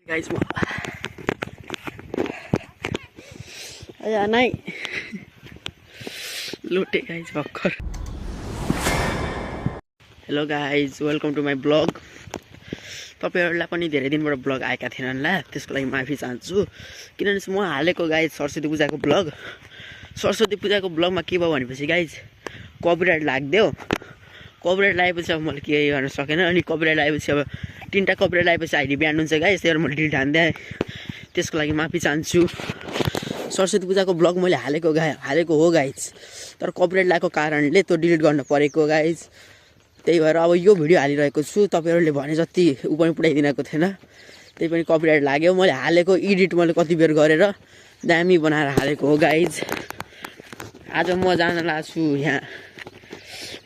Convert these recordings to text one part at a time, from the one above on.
Guys नै लुटे guys भर्खर। Hello guys, welcome to my blog. तपाईहरुलाई पनि धेरै दिनबाट ब्लग आएका थिएनन् होला, त्यसको लागि माफी चाहन्छु। किनभने म हालेको गाइस सरस्वती पूजाको ब्लग। सरस्वती पूजाको ब्लगमा के भयो भनेपछि गाइस कपिराइट लाग्दियो। कपिराइट लागेपछि अब मैले के गर्न सकेन। अनि कपिराइट लागेपछि अब 3टा कपिराइट लागेपछि आइडी ब्यान्ड हुन्छ गाइस, त्यही भएर मैले डिलिट हान्दिएँ। त्यसको लागि माफी चाहन्छु। सरस्वती पूजाको ब्लग मैले हालेको हो गाइस, तर कपिराइट लागेको कारणले त्यो डिलिट गर्न परेको गाइस। त्यही भएर अब यो भिडियो हालिरहेको छु। तपाईहरुले भने जति पनि पुऱ्याइदिनको थिएन, त्यही पनि कपिराइट लाग्यो। मैले हालेको एडिट मैले कति बेर गरेर दामी बनाएर हालेको हो गाइस। आज म जान लाग्छु यहाँ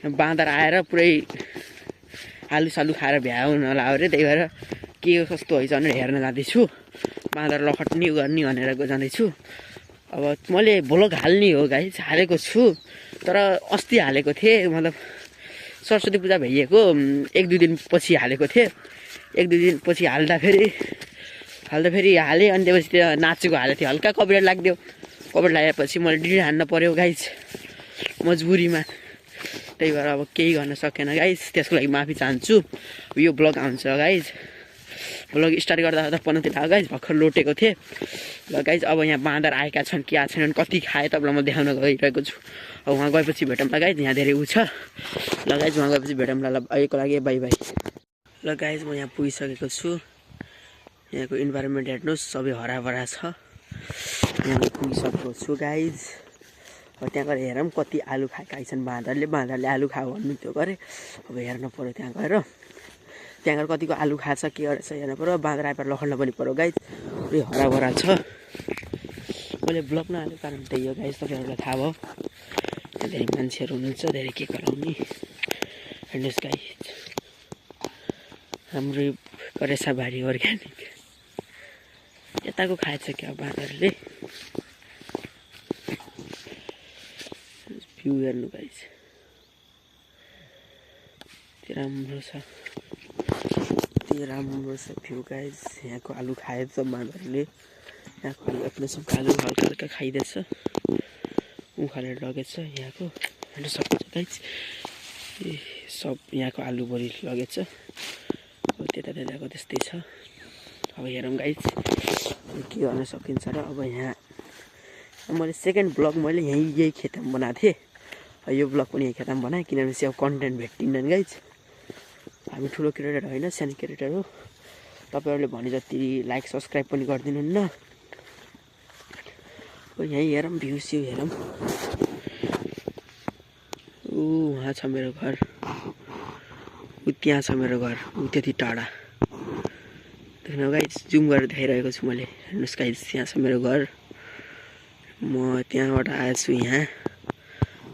बाँदर आएर पुरै आलु सालु खाएर भ्याउन लाग्यो रे। त्यही भएर के कस्तो हैछ भनेर हेर्न जाँदैछु। बाँदर लखट्ने गर्ने भनेर जाँदैछु। अब मैले ब्लग हाल्ने हो गाइस, हालेको छु। तर अस्ति हालेको थिएँ, मतलब सरस्वती पूजा भइएको 1-2 दिन पछि हालेको थिएँ। 1-2 दिन पछि हाल्दा फेरि हालेँ। अनि त्यसपछि त्यो नाचेको हालेको थिएँ, हल्का कपिराइट लाग्दियो। कपिराइट लागेपछि मैले डिलिट हान्न पर्यो गाइस मजबुरीमा। त्यही भएर अब केही गर्न सकेन गाइस, त्यसको लागि माफी चाहन्छु। यो ब्लग आउँछ गाइस। ब्लग स्टार्ट गर्दा 15 दिन गाइस भर्खर लोटेको थिएँ। ल गाइस अब यहाँ बाँदर आएका छन्, के आएको छैनन्, कति खाए तपाईँलाई म देखाउन गइरहेको छु। अब उहाँ गएपछि भेटौँला गाइस, यहाँ धेरै उ छ। ल गाइस उहाँ गएपछि भेटौँला। ल अहिलेको लागि बाई बाई। ल गाइस म यहाँ पुगिसकेको छु। यहाँको इन्भाइरोमेन्ट हेर्नुहोस्, सबै हराभरा छ। यहाँ पुगिसकेको छु गाइस। अब त्यहाँ गएर हेरौँ कति आलु खाएका छन् बाँदरले आलु खायो भन्नु त्यो गरेँ। अब हेर्न पऱ्यो त्यहाँ गएर कतिको आलु खान्छ, के गरेछ हेर्नु पऱ्यो। बाँदर आएर लखड्न पनि पऱ्यो गाइस, पुरै हराभरा छ। मैले ब्लग नहालेको कारण त्यही हो गाइस, तपाईँहरूलाई थाहा भयो। यहाँ धेरै मान्छेहरू हुनुहुन्छ, धेरै के गराउने। हेर्नुहोस् गाइस हाम्रो करेसाबारी अर्ग्यानिक। यताको खाएछ क्या बाँदरले। भ्यू हेर्नु गाइस, राम्रो छ भ्यू गाइस। यहाँको आलु खाएछ बाँदरले। यहाँको आलु आफ्नो सबको आलु हल्का हल्का खाइदिएछ, उखालेर लगेछ। यहाँको हेर्नु सक्नुहुन्छ गाइस, सब यहाँको आलु बढी लगेछ। अब त्यताको त्यस्तै छ। अब हेरौँ गाइस के गर्न सकिन्छ र। अब यहाँ मैले सेकेन्ड ब्लग मैले यही खेतमा बनाएको थिएँ। यो ब्लग पनि यही खेतमा बनाएँ, किनभने अब कन्टेन्ट भेट्टिनन् गाइस। हामी ठुलो क्रिएटर होइन, सानो क्रिएटर हो। तपाईँहरूले भने जति लाइक सब्सक्राइब पनि गरिदिनुहुन्न। यहीँ हेरौँ, भ्यू स्यू हेरौँ। उहाँ छ मेरो घर, त्यहाँ छ मेरो घर, त्यति टाढा देख्नु गाइस। जुम गरेर देखाइरहेको छु मैले। हेर्नुहोस् गाइस, यहाँ छ मेरो घर। म त्यहाँबाट आएछु, यहाँ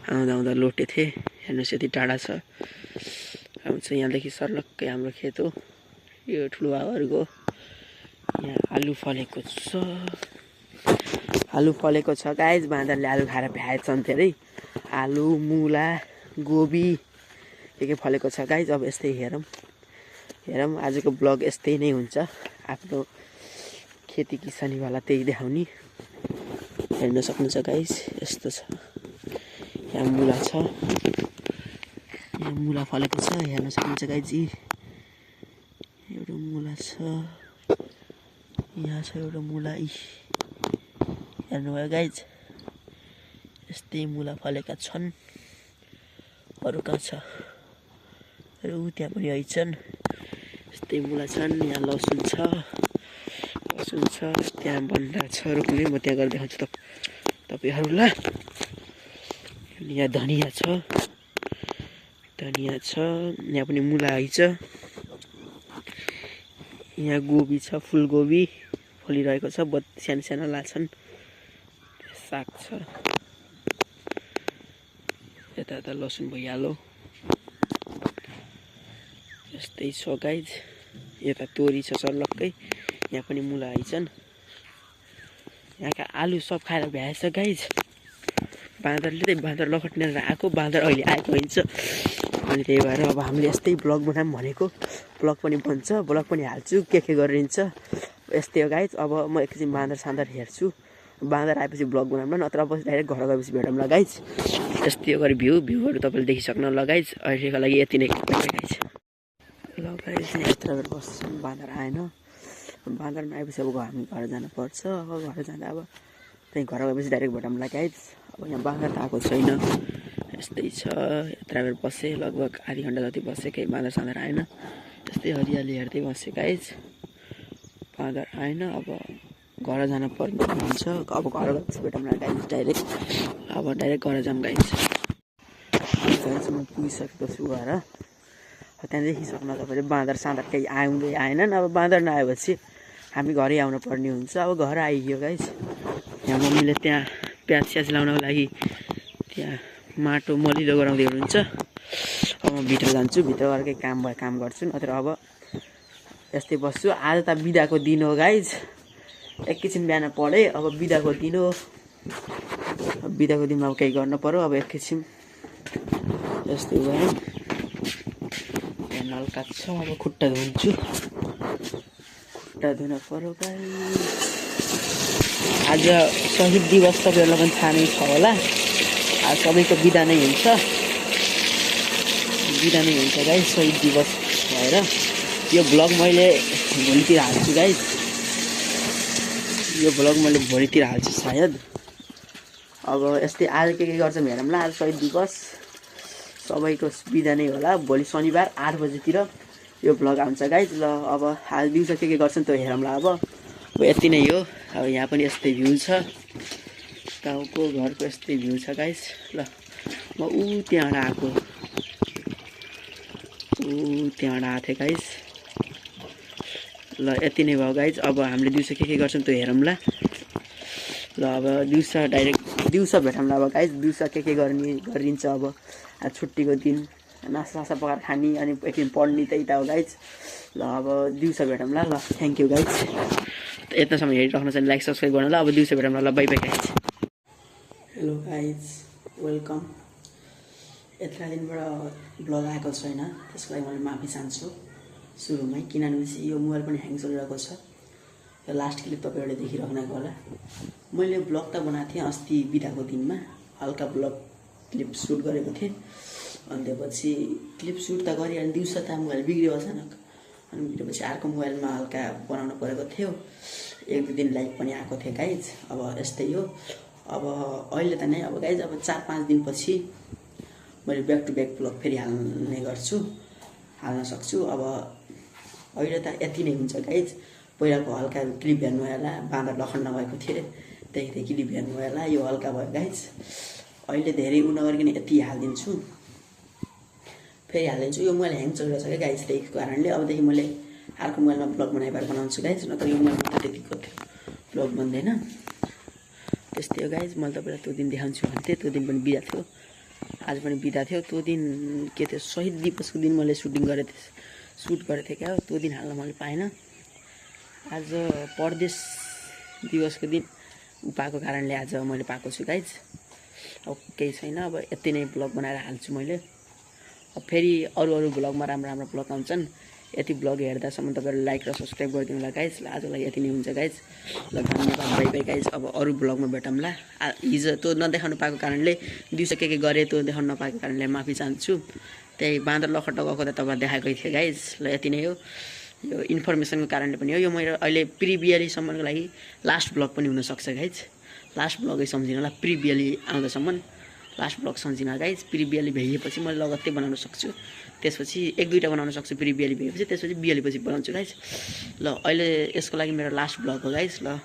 आउँदा लोटे थिएँ। हेर्नुहोस् यति टाढा छ। आउँछ यहाँदेखि सर्लक्कै हाम्रो खेत हो। यो ठुलो बाबाहरूको। यहाँ आलु फलेको छ गाइस। बाँदरले आलु खाएर भ्याएछन् धेरै। आलु, मुला, गोबी के फलेको छ गाइस। अब यस्तै हेरौँ। आजको ब्लग यस्तै नै हुन्छ, आफ्नो खेती किसानीवाला त्यही देखाउने। हेर्न सक्नुहुन्छ गाइस, यस्तो छ। यहाँ मुला छ, यहाँ मुला फलेको छ। हेर्न सक्नुहुन्छ गाइस, एउटा मुला छ, यहाँ छ एउटा मुला। हेर्नुभयो गाइस, यस्तै मुला फलेका छन्। अरू कहाँ छ? अरू त्यहाँ पनि आइछन्, यस्तै मुला छन्। यहाँ लसुन छ, त्यहाँ बन्दा छ रोक्ने। म त्यहाँ गएर देखाउँछु तपाईँहरूलाई। यहाँ धनियाँ छ, यहाँ पनि मुला आइछ। यहाँ गोबी छ, फुलगोबी फलिरहेको छ। सानो लाछन्, साग छ। यता लसुन भइहाल्यो। यस्तै छ गाइस। यता तोरी छ सर्लक्कै। यहाँ पनि मुला आइछन्। यहाँका आलु सब खाएर भ्याएछ गाइस बाँदरले। बाँदर लखट्नेर आएको, बाँदर अहिले आएको हुन्छ। अनि त्यही भएर अब हामीले यस्तै ब्लग बनाऊँ भनेको। ब्लग पनि बन्छ, ब्लग पनि हाल्छु, के गरिन्छ। यस्तै हो गाइज। अब म एकछिन बाँदर साँदर हेर्छु, बाँदर आएपछि ब्लग बनाउँला, नत्र अब डाइरेक्ट घर गएपछि भेटौँला गाइज। यस्तै हो गरी भ्यूहरू तपाईँले देखिसक्नु ल गाइज। अहिलेको लागि यति नै गाइज। ल गाइज यत्र बेर बस्छौँ, बाँदर आएन। बाँदर नआएपछि अब हामी घर जानुपर्छ। अब घर जाँदा अब त्यहीँ घर गएपछि डाइरेक्ट भेटौँला गाइज। अब यहाँ बाँदर त आएको छैन, यस्तै छ। यत्र बेर बसेँ, लगभग आधी घन्टा जति बसेँ, केही बाँदर साँदर आएन। यस्तै हरियाली हेर्दै बसेँ गाइज, बाँदर आएन। अब घर जान पर्ने हुन्छ। अब घर गएपछि भेटौँला गाइज डाइरेक्ट। अब डाइरेक्ट घर जाऊँ गाइज। गाइज म पुगिसकेको छु घर। त्यहाँ देखिसक्नु तपाईँले बाँदर साँदर केही आउँदै आएनन्। अब बाँदर नआएपछि हामी घरै आउनु पर्ने हुन्छ। अब घर आइगयो गाइज। यहाँ मम्मीले त्यहाँ प्याज स्याज लाउनको लागि त्यहाँ माटो मलिलो गराउँदै हुनुहुन्छ। अब म भित्र जान्छु, भित्र गएर केही काम गर्छु, नत्र अब यस्तै बस्छु। आज त बिदाको दिन हो गाइज। एकैछिन बिहान पढेँ, अब बिदाको दिन हो। बिदाको दिनमा अब केही गर्नु पर्यो। अब एकैछिन यस्तै भयो। यहाँ नलका छ, अब खुट्टा धुन्छु, खुट्टा धुन पर्यो गाइज। आज शहीद दिवस तपाईँहरूलाई पनि थाहा नै छ होला। आज सबैको बिदा नै हुन्छ, बिदा नै हुन्छ गाइज शहीद दिवस भएर। यो भ्लग मैले भोलितिर हाल्छु गाइज, यो भ्लग मैले भोलितिर हाल्छु सायद। अब यस्तै आज के गर्छौँ हेरौँला। आज शहीद दिवस, सबैको बिदा नै होला। भोलि शनिबार 8 बजेतिर यो भ्लग आउँछ गाइज। ल अब आज दिउँसो के गर्छौँ त्यो हेरौँला। अब यति नै हो। अब यहाँ पनि यस्तै भ्यू छ, गाउँको घरको यस्तै भ्यू छ गाइज। ल म त्यहाँबाट आएको, त्यहाँबाट आएको थिएँ गाइज। ल यति नै भयो गाइज। अब हामीले दिउँसो के गर्छौँ त्यो हेरौँला। ल अब दिउँसो भेटौँला अब गाइज। दिउँसो के गरिन्छ अब छुट्टीको दिन, नास्ता पकाएर खाने, अनि एकदिन पढ्ने, त्यही त हो गाइज। ल अब दिउँसो भेटौँला। ल थ्याङ्क यू गाइज। यतासम्म हेरिराख्नु छ भने लाइक सब्सक्राइब गर्नु ल। अब दिउँसो भेटौँला। ल bye bye guys. Hello guys, welcome. यत्र दिनबाट ब्लग आएको छैन, त्यसको लागि मैले माफी चाहन्छु सुरुमै, किनभने यो मोबाइल पनि ह्याङ चलिरहेको छ। यो लास्ट क्लिप तपाईँहरूले देखिराख्नु होला। मैले ब्लग त बनाएको थिएँ अस्ति बिदाको दिनमा, हल्का ब्लग क्लिप सुट गरेको थिएँ। अनि त्यसपछि क्लिप सुट त गरेँ, अनि दिउँसो त मोबाइल बिग्रियो अचानक। अनि बिग्रेपछि अर्को मोबाइलमा हल्का बनाउनु परेको थियो। 1-2 दिन लाइक पनि आएको थियो गाइज। अब यस्तै हो। अब अहिले त नै अब गाइज, अब 4-5 दिनपछि मैले ब्याक टु ब्याक ब्लग फेरि हाल्न सक्छु। अब अहिले त यति नै हुन्छ गाइज। पहिलाको हल्का क्लिप हेर्नु होला, बाँदर लखन्न भएको थिएँ, त्यही क्लिप हेर्नु होला। यो हल्का भयो गाइज। अहिले धेरै नगरिकन यति हालिदिन्छु, फेरि हालिदिन्छु। यो मोबाइल ह्याङ चलिरहेको छ क्या गाइज, त्यही कारणले अबदेखि मैले अर्को मोबाइलमा ब्लग बनाउँछु गाइज। नत्र यो मोबाइलमा त त्यतिको थियो ब्लग बन्दैन। त्यस्तै हो गाइज। मैले तपाईँलाई त्यो दिन देखाउँछु भन्थेँ, त्यो दिन पनि बिदा थियो, आज पनि बिदा थियो। त्यो दिन के थियो, शहीद दिवसको दिन मैले सुट गरेको थिएँ क्या। त्यो दिन हाल्न मैले पाएन। आज परदेश दिवसको दिन पाएको कारणले आज मैले पाएको छु गाइज। अब केही छैन, अब यति नै ब्लग बनाएर हाल्छु मैले। अब फेरि अरू ब्लगमा राम्रो ब्लग आउँछन्। यति ब्लग हेर्दासम्म तपाईँहरू लाइक र सब्सक्राइब गरिदिनु होला गाइज। ल आजलाई यति नै हुन्छ गाइज। ल धन्यवाद, बाई बाई गाइज। अब अरू ब्लगमा भेटौँला। हिजो त्यो नदेखाउनु पाएको कारणले, दिउँसो के गरेँ त्यो देखाउनु नपाएको कारणले माफी चाहन्छु। त्यही बाँदर लखट्टा गएको त तपाईँलाई देखाएकै थिएँ गाइज। ल यति नै हो। यो इन्फर्मेसनको कारणले पनि हो। यो मेरो अहिले प्रिबियलीसम्मको लागि लास्ट ब्लग पनि हुनसक्छ गाइज। लास्ट ब्लगै सम्झिनु होला, प्रिबियली आउँदासम्म लास्ट ब्लग सम्झिनु गाइज। प्रिबियली भइएपछि मैले लगत्तै बनाउन सक्छु, त्यसपछि 1-2टा बनाउन सक्छु। प्रिबियली भएपछि त्यसपछि बियलीपछि बनाउँछु गाइज। ल अहिले यसको लागि मेरो लास्ट ब्लग हो गाइज। ल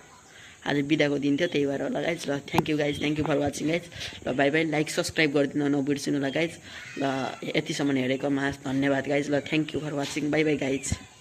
आज बिदाको दिन थियो, त्यही भएर होला गाइज। ल thank you guys, thank you for watching guys. ल बाई बाई। लाइक सब्सक्राइब गरिदिनु नबिर्सिनु होला गाइज। ल यतिसम्म हेरेकोमा धन्यवाद गाइज। ल thank you for watching, bye bye guys.